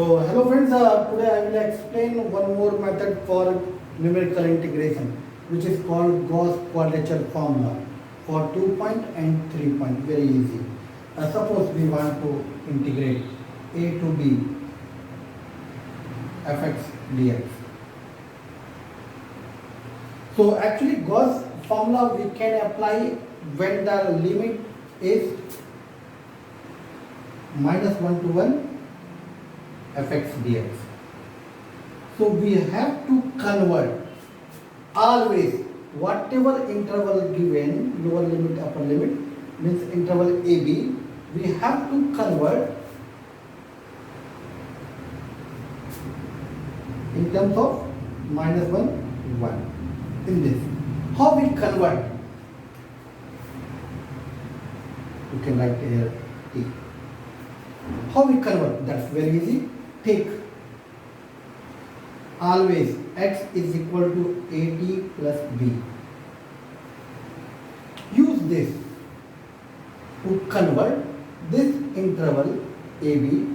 So hello friends, today I will explain one more method for numerical integration, which is called Gauss quadrature formula for 2 point and 3 point. Very easy. Suppose we want to integrate a to b fx dx. So actually Gauss formula we can apply when the limit is -1 to 1 fx dx. So we have to convert always whatever interval given, lower limit, upper limit, means interval AB, we have to convert in terms of -1, 1 in this. How we convert? You can write here T. How we convert? That's very easy. Take always x is equal to AT plus B. Use this to convert this interval AB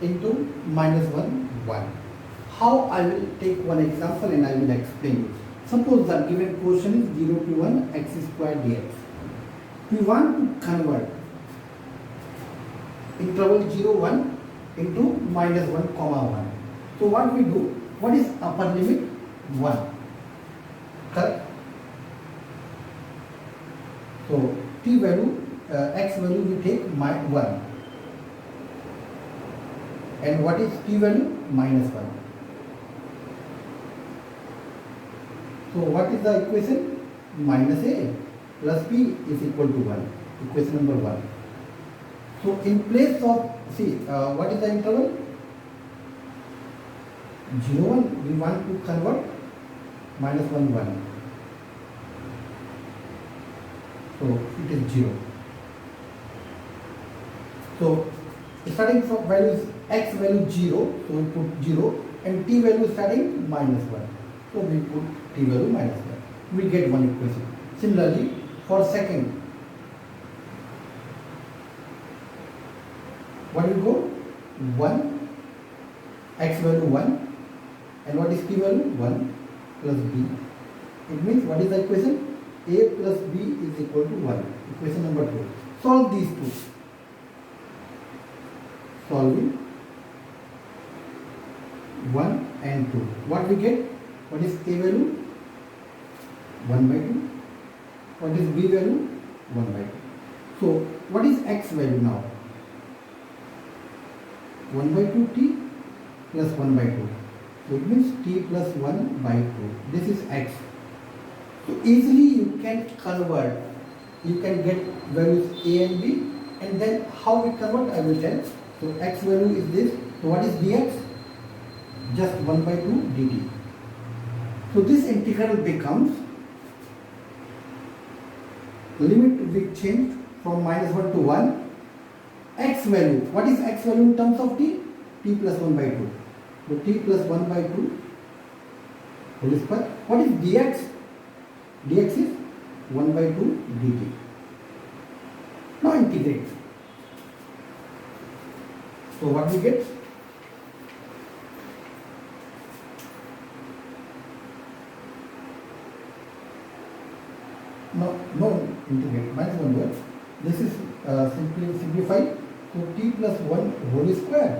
into -1, 1. How? I will take one example and I will explain. Suppose the given question is 0 to 1 x square dx. We want to convert interval 0, 1 into -1, 1. So what we do? What is upper limit? 1. Correct? So t value, x value we take 1. And what is t value? -1. So what is the equation? -a plus b is equal to 1. Equation number 1. So in place of, what is the interval? 0, 1, we want to convert -1, 1. So it is 0. So starting from value is x value 0, so we put 0, and t value starting -1. So we put t value -1. We get one equation. Similarly, for second, what will go? 1, x value 1, and what is t value? 1 plus b. It means what is the equation? A plus b is equal to 1. Equation number 2. Solve these two. Solving 1 and 2. What we get? What is a value? 1 by 2. What is b value? 1 by 2. So what is x value now? 1 by 2 t plus 1 by 2. So it means t plus 1 by 2. This is x. So easily you can convert. You can get values a and b, and then how we convert I will tell. So x value is this. So what is dx? Just 1 by 2 dt. So this integral becomes, limit we change from -1 to 1. X value, what is x value in terms of t? T plus 1 by 2. So t plus 1 by 2 whole square. What is dx? Dx is 1 by 2 dt. Now integrate. So what we get? No integrate, -1 word. This is simply simplified. So t plus 1 whole square,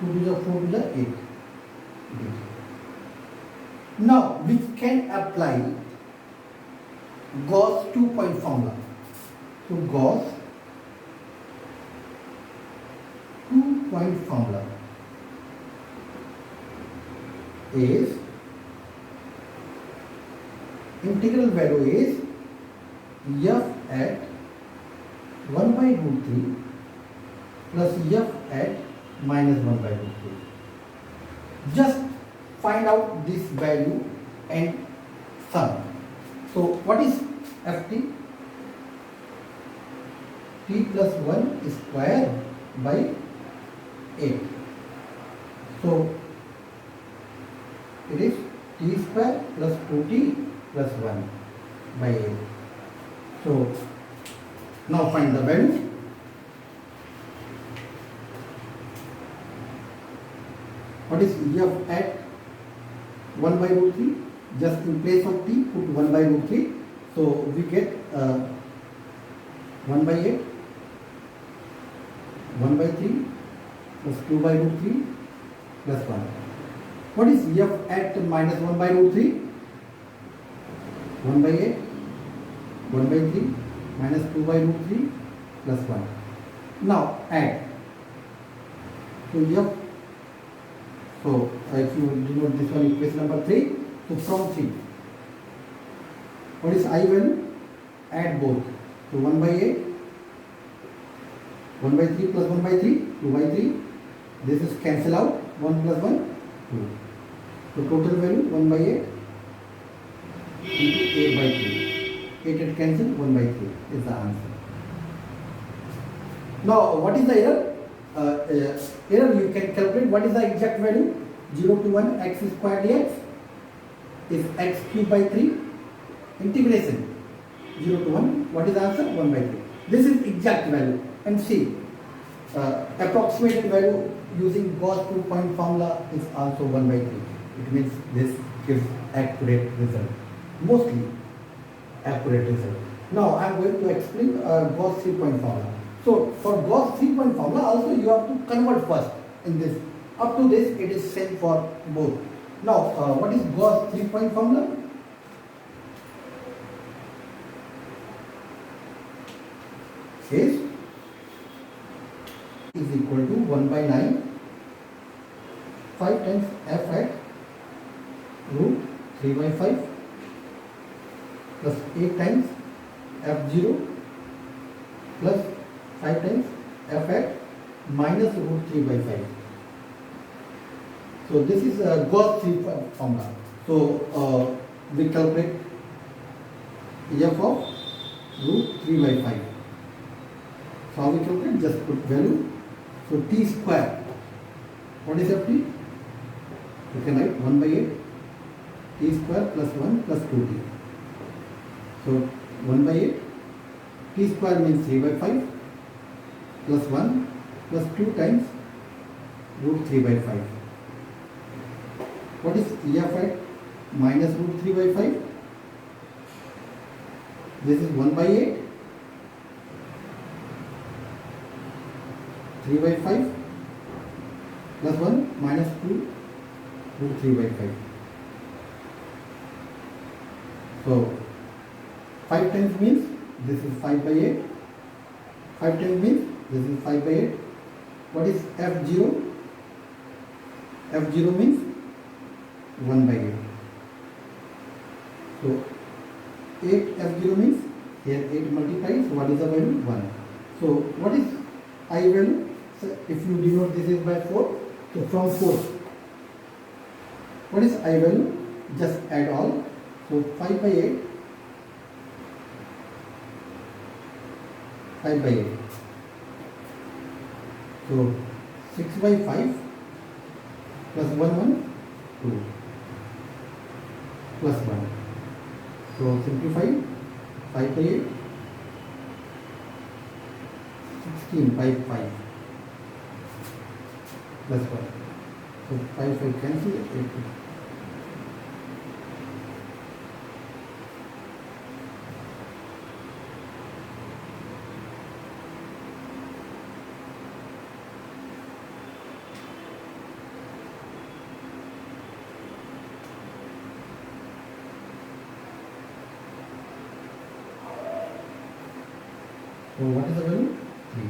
2 to the 4 to the 8. Now we can apply Gauss 2-point formula. So Gauss 2-point formula is, integral value is f at 1 by root 3 plus f at -1 by root 3. Just find out this value and sum. So what is ft? T plus 1 square by 8. So it is t square plus 2t plus 1 by 8. So now find the value. What is f at 1 by root 3? Just in place of t, put 1 by root 3. So we get 1 by 8, 1 by 3 plus 2 by root 3 plus 1. What is f at minus 1 by root 3? 1 by 8, 1 by 3 minus 2 by root 3 plus 1. Now add. So f, so if you denote this one equation number 3, so from 3, what is I value? Add both. So 1 by 8, 1 by 3 plus 1 by 3, 2 by 3. This is cancel out, 1 plus 1, 2. So total value 1 by 8 into 8 by 3. 8 and cancel, 1 by 3 is the answer. Now what is the error? Error you can calculate what is the exact value. 0 to 1 x square dx is x cube by 3. Integration 0 to 1, what is the answer? 1 by 3. This is exact value. And see, approximate value using Gauss 2-point formula is also 1 by 3. It means this gives accurate result, mostly accurate result. Now I am going to explain Gauss 3-point formula. So for Gauss 3-point formula also you have to convert first in this. Up to this it is same for both. Now what is Gauss 3-point formula? Is equal to 1 by 9 5 times f at root 3 by 5 plus 8 times f0 plus 5 times f at minus root 3 by 5. So this is a Gauss 3 formula. So we calculate f of root 3 by 5. So how we calculate? Just put value. So t square. What is ft? You can write 1 by 8 t square plus 1 plus 2t. So 1 by 8 t square means 3 by 5 plus 1 plus 2 times root 3 by 5. What is f at minus root 3 by 5? This is 1 by 8 3 by 5 plus 1 minus 2 root 3 by 5. So 5 times means this is 5 by 8. 5 times means this is 5 by 8. What is f0? f0 means 1 by 8. So 8 f0 means here 8 multiplies. So what is the value? 1. So what is I value? So if you denote this is by 4, so from 4, what is I value? Just add all. So 5 by 8, 5 by 8. So 6 by 5 plus 1, 1, 2 plus 1. So simplify 5 by 8, 16 by 5 plus 1. So 5 will cancel, 8. So what is the value? 3.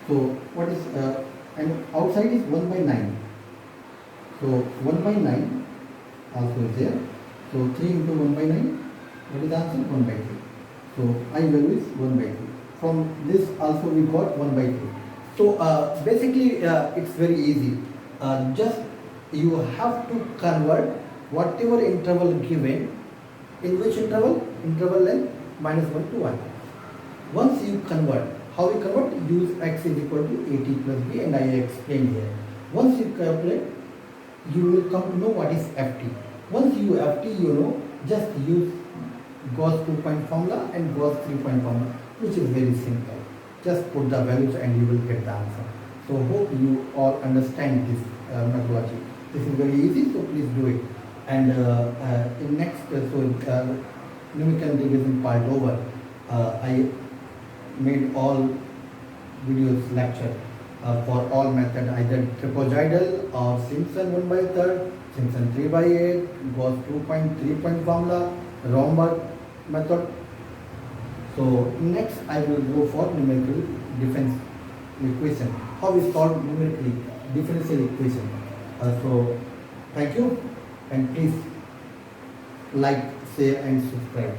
So what is and outside is 1 by 9. So 1 by 9 also is there. So 3 into 1 by 9. What is the answer? 1 by 3. So I value is 1 by 3. From this also we got 1 by 3. So basically it's very easy. Just you have to convert whatever interval given. In which interval? Interval length minus 1 to 1. Once you convert, how we convert? Use x is equal to at plus b, and I explained here. Once you calculate, you will come to know what is ft. Once you ft, you know, just use Gauss 2-point formula and Gauss 3-point formula, which is very simple. Just put the values and you will get the answer. So hope you all understand this methodology. This is very easy, so please do it. And in next, numerical division part over, I made all videos lecture for all method, either trapezoidal or Simpson 1 by 3rd, Simpson 3 by 8, Gauss 2.3 point formula, Romberg method. So next I will go for numerical difference equation. How we solve numerically differential equation. So thank you, and please like, share and subscribe.